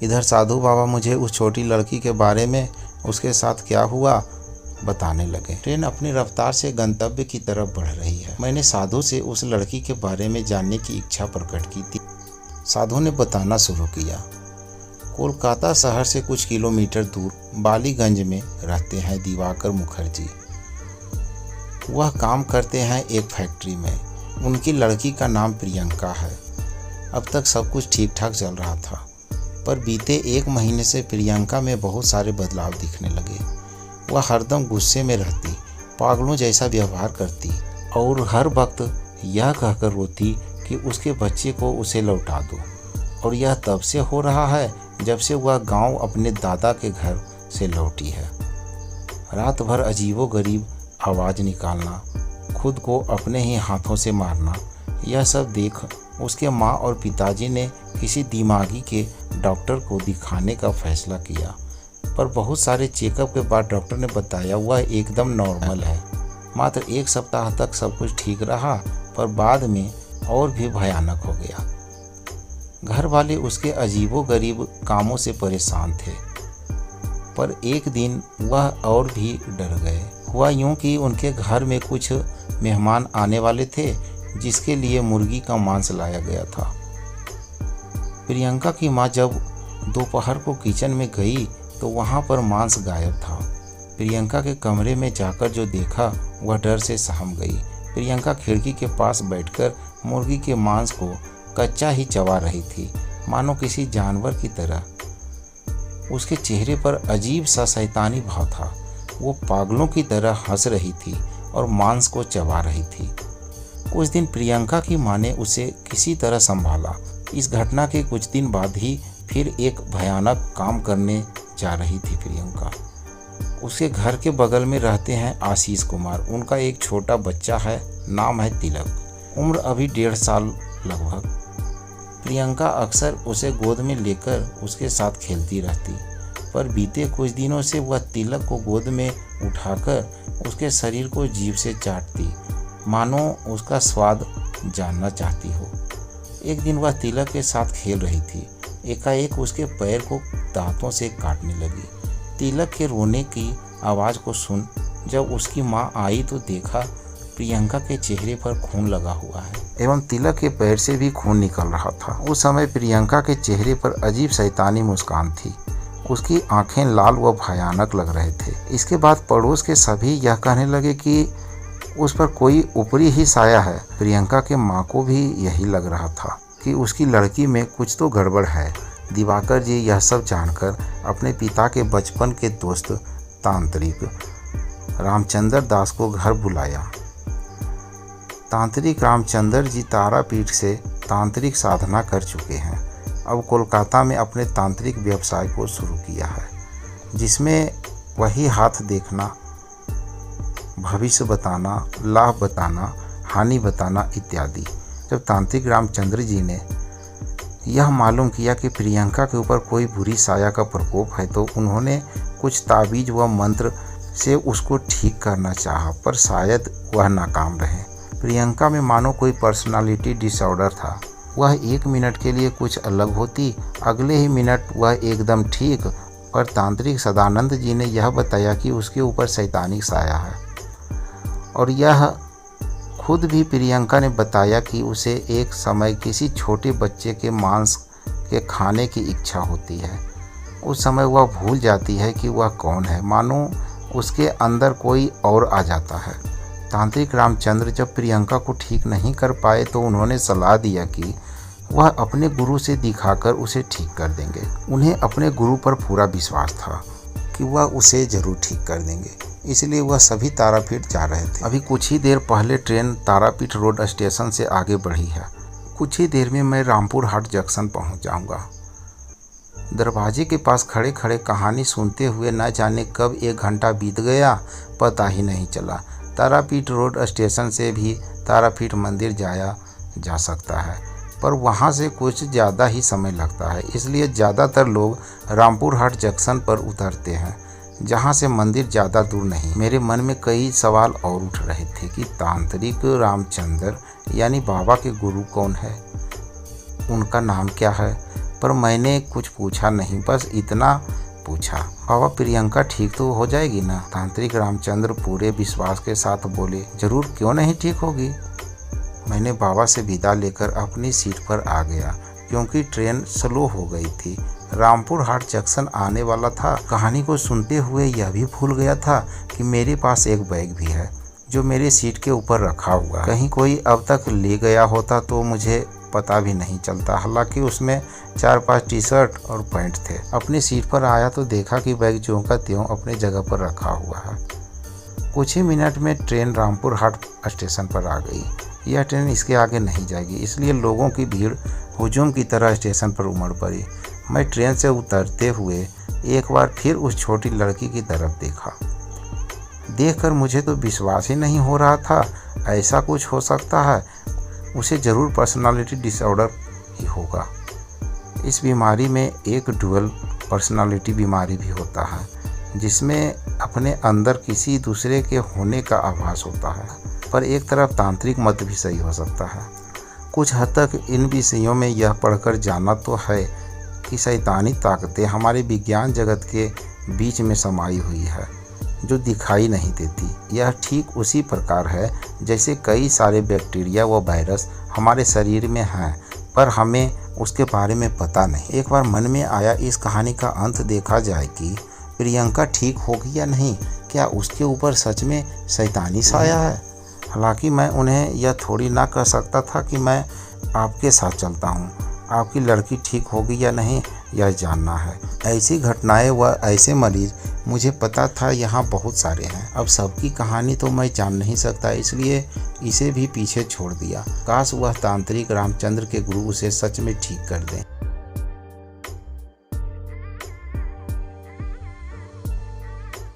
इधर साधु बाबा मुझे उस छोटी लड़की के बारे में, उसके साथ क्या हुआ, बताने लगे। ट्रेन अपनी रफ्तार से गंतव्य की तरफ बढ़ रही है। मैंने साधु से उस लड़की के बारे में जानने की इच्छा प्रकट की थी। साधु ने बताना शुरू किया। कोलकाता शहर से कुछ किलोमीटर दूर बालीगंज में रहते हैं दिवाकर मुखर्जी। वह काम करते हैं एक फैक्ट्री में। उनकी लड़की का नाम प्रियंका है। अब तक सब कुछ ठीक ठाक चल रहा था, पर बीते 1 महीने से प्रियंका में बहुत सारे बदलाव दिखने लगे। वह हरदम गुस्से में रहती, पागलों जैसा व्यवहार करती और हर वक्त यह कहकर रोती कि उसके बच्चे को उसे लौटा दो। और यह तब से हो रहा है जब से वह गांव अपने दादा के घर से लौटी है। रात भर अजीबोगरीब आवाज़ निकालना, खुद को अपने ही हाथों से मारना, यह सब देख उसके माँ और पिताजी ने किसी दिमागी के डॉक्टर को दिखाने का फैसला किया। पर बहुत सारे चेकअप के बाद डॉक्टर ने बताया वह एकदम नॉर्मल है। मात्र 1 सप्ताह तक सब कुछ ठीक रहा, पर बाद में और भी भयानक हो गया। घर वाले उसके अजीबोगरीब कामों से परेशान थे, पर एक दिन वह और भी डर गए। हुआ यूं कि उनके घर में कुछ मेहमान आने वाले थे, जिसके लिए मुर्गी का मांस लाया गया था। प्रियंका की माँ जब दोपहर को किचन में गई तो वहाँ पर मांस गायब था। प्रियंका के कमरे में जाकर जो देखा वह डर से सहम गई। प्रियंका खिड़की के पास बैठकर मुर्गी के मांस को कच्चा ही चबा रही थी, मानो किसी जानवर की तरह। उसके चेहरे पर अजीब सा शैतानी भाव था। वो पागलों की तरह हंस रही थी और मांस को चबा रही थी। कुछ दिन प्रियंका की माँ ने उसे किसी तरह संभाला। इस घटना के कुछ दिन बाद ही फिर एक भयानक काम करने जा रही थी प्रियंका। उसके घर के बगल में रहते हैं आशीष कुमार। उनका एक छोटा बच्चा है, नाम है तिलक। उम्र अभी 1.5 साल लगभग। प्रियंका अक्सर उसे गोद में लेकर उसके साथ खेलती रहती, पर बीते कुछ दिनों से वह तिलक को गोद में उठाकर उसके शरीर को जीभ से चाटती, मानो उसका स्वाद जानना चाहती हो। एक दिन वह तिलक के साथ खेल रही थी, एकाएक उसके पैर को दांतों से काटने लगी। तिलक के रोने की आवाज़ को सुन जब उसकी माँ आई तो देखा प्रियंका के चेहरे पर खून लगा हुआ है एवं तिलक के पैर से भी खून निकल रहा था। उस समय प्रियंका के चेहरे पर अजीब शैतानी मुस्कान थी। उसकी आंखें लाल व भयानक लग रहे थे। इसके बाद पड़ोस के सभी यह कहने लगे कि उस पर कोई ऊपरी ही साया है। प्रियंका के माँ को भी यही लग रहा था कि उसकी लड़की में कुछ तो गड़बड़ है। दिवाकर जी यह सब जानकर अपने पिता के बचपन के दोस्त तांत्रिक रामचंद्र दास को घर बुलाया। तांत्रिक रामचंद्र जी तारापीठ से तांत्रिक साधना कर चुके हैं। अब कोलकाता में अपने तांत्रिक व्यवसाय को शुरू किया है, जिसमें वही हाथ देखना, भविष्य बताना, लाभ बताना, हानि बताना इत्यादि। जब तांत्रिक रामचंद्र जी ने यह मालूम किया कि प्रियंका के ऊपर कोई बुरी साया का प्रकोप है, तो उन्होंने कुछ ताबीज व मंत्र से उसको ठीक करना चाहा, पर शायद वह नाकाम रहे। प्रियंका में मानो कोई पर्सनालिटी डिसऑर्डर था। वह 1 मिनट के लिए कुछ अलग होती, अगले ही मिनट वह एकदम ठीक। पर तांत्रिक सदानंद जी ने यह बताया कि उसके ऊपर शैतानी साया है, और यह खुद भी प्रियंका ने बताया कि उसे एक समय किसी छोटे बच्चे के मांस के खाने की इच्छा होती है। उस समय वह भूल जाती है कि वह कौन है, मानो उसके अंदर कोई और आ जाता है। तांत्रिक रामचंद्र जब प्रियंका को ठीक नहीं कर पाए तो उन्होंने सलाह दिया कि वह अपने गुरु से दिखाकर उसे ठीक कर देंगे। उन्हें अपने गुरु पर पूरा विश्वास था कि वह उसे जरूर ठीक कर देंगे, इसलिए वह सभी तारापीठ जा रहे थे। अभी कुछ ही देर पहले ट्रेन तारापीठ रोड स्टेशन से आगे बढ़ी है। कुछ ही देर में मैं रामपुर हाट जंक्शन पहुंच जाऊंगा। दरवाजे के पास खड़े खड़े कहानी सुनते हुए न जाने कब 1 घंटा बीत गया, पता ही नहीं चला। तारापीठ रोड स्टेशन से भी तारापीठ मंदिर जाया जा सकता है, पर वहाँ से कुछ ज़्यादा ही समय लगता है, इसलिए ज़्यादातर लोग रामपुर हाट जंक्शन पर उतरते हैं, जहाँ से मंदिर ज़्यादा दूर नहीं। मेरे मन में कई सवाल और उठ रहे थे कि तांत्रिक रामचंद्र यानी बाबा के गुरु कौन है, उनका नाम क्या है, पर मैंने कुछ पूछा नहीं, बस इतना पूछा, बाबा प्रियंका ठीक तो हो जाएगी ना? तांत्रिक रामचंद्र पूरे विश्वास के साथ बोले, जरूर, क्यों नहीं ठीक होगी। मैंने बाबा से विदा लेकर अपनी सीट पर आ गया क्योंकि ट्रेन स्लो हो गई थी। रामपुर हाट जंक्शन आने वाला था। कहानी को सुनते हुए यह भी भूल गया था कि मेरे पास एक बैग भी है जो मेरी सीट के ऊपर रखा हुआ है। कहीं कोई अब तक ले गया होता तो मुझे पता भी नहीं चलता। हालांकि उसमें 4-5 टी-शर्ट और पैंट थे। अपनी सीट पर आया तो देखा कि बैग ज्यों का त्यों अपनी जगह पर रखा हुआ है। कुछ ही मिनट में ट्रेन रामपुर हाट स्टेशन पर आ गई। यह ट्रेन इसके आगे नहीं जाएगी, इसलिए लोगों की भीड़ हुजूम की तरह स्टेशन पर उमड़ पड़ी। मैं ट्रेन से उतरते हुए एक बार फिर उस छोटी लड़की की तरफ देखा। देखकर मुझे तो विश्वास ही नहीं हो रहा था, ऐसा कुछ हो सकता है। उसे ज़रूर पर्सनालिटी डिसऑर्डर ही होगा। इस बीमारी में एक डुअल पर्सनालिटी बीमारी भी होता है, जिसमें अपने अंदर किसी दूसरे के होने का आभास होता है, पर एक तरफ तांत्रिक मत भी सही हो सकता है। कुछ हद तक इन विषयों में यह पढ़कर जाना तो है कि शैतानी ताकतें हमारे विज्ञान जगत के बीच में समाई हुई है, जो दिखाई नहीं देती। यह ठीक उसी प्रकार है जैसे कई सारे बैक्टीरिया व वायरस हमारे शरीर में हैं, पर हमें उसके बारे में पता नहीं। एक बार मन में आया इस कहानी का अंत देखा जाए कि प्रियंका ठीक होगी या नहीं। क्या उसके ऊपर सच में शैतानी साया है? हालांकि मैं उन्हें यह थोड़ी ना कह सकता था कि मैं आपके साथ चलता हूँ। आपकी लड़की ठीक होगी या नहीं यह जानना है। ऐसी घटनाएं व ऐसे मरीज मुझे पता था यहाँ बहुत सारे हैं। अब सबकी कहानी तो मैं जान नहीं सकता, इसलिए इसे भी पीछे छोड़ दिया। काश वह तांत्रिक रामचंद्र के गुरु उसे सच में ठीक कर दें।